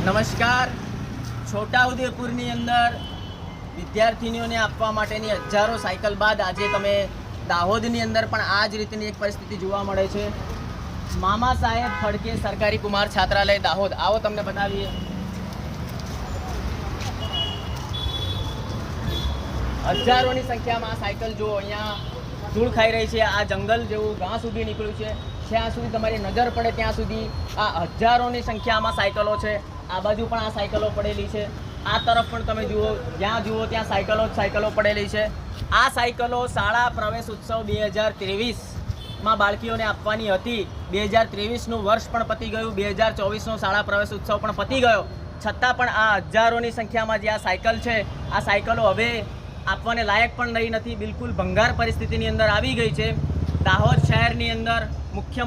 નમસ્કાર. છોટાઉદેપુરની અંદર વિદ્યાર્થીનીઓને આપવા માટેની હજારો સાયકલ બાદ આજે તમે દાહોદની અંદર પણ આ જ રીતની એક પરિસ્થિતિ જોવા મળે છે. મામા સાહેબ ફડકે સરકારી કુમાર છાત્રાલય દાહોદ, આવો તમને બતાવીએ. હજારોની સંખ્યામાં સાયકલ જુઓ, અહીંયા ધૂળ ખાઈ રહી છે. આ જંગલ જેવું ગાં સુધી નીકળ્યું છે. જ્યાં સુધી તમારી નજર પડે ત્યાં સુધી આ હજારોની સંખ્યામાં સાયકલો છે. આ બાજુ પણ આ સાયકલો પડેલી છે. આ તરફ પણ તમે જુઓ, જ્યાં જુઓ ત્યાં સાયકલો પડેલી છે. આ સાયકલો શાળા પ્રવેશ ઉત્સવ 2023માં બાળકીઓને આપવાની હતી. 2023નું વર્ષ પણ પતી ગયું, 2024નો શાળા પ્રવેશ ઉત્સવ પણ પતી ગયો. છતાં પણ આ હજારોની સંખ્યામાં જે આ સાયકલ છે, આ સાયકલો હવે આપવાને લાયક પણ રહી નથી. બિલકુલ ભંગાર પરિસ્થિતિની અંદર આવી ગઈ છે. દાહોદ શહેરની અંદર મુખ્ય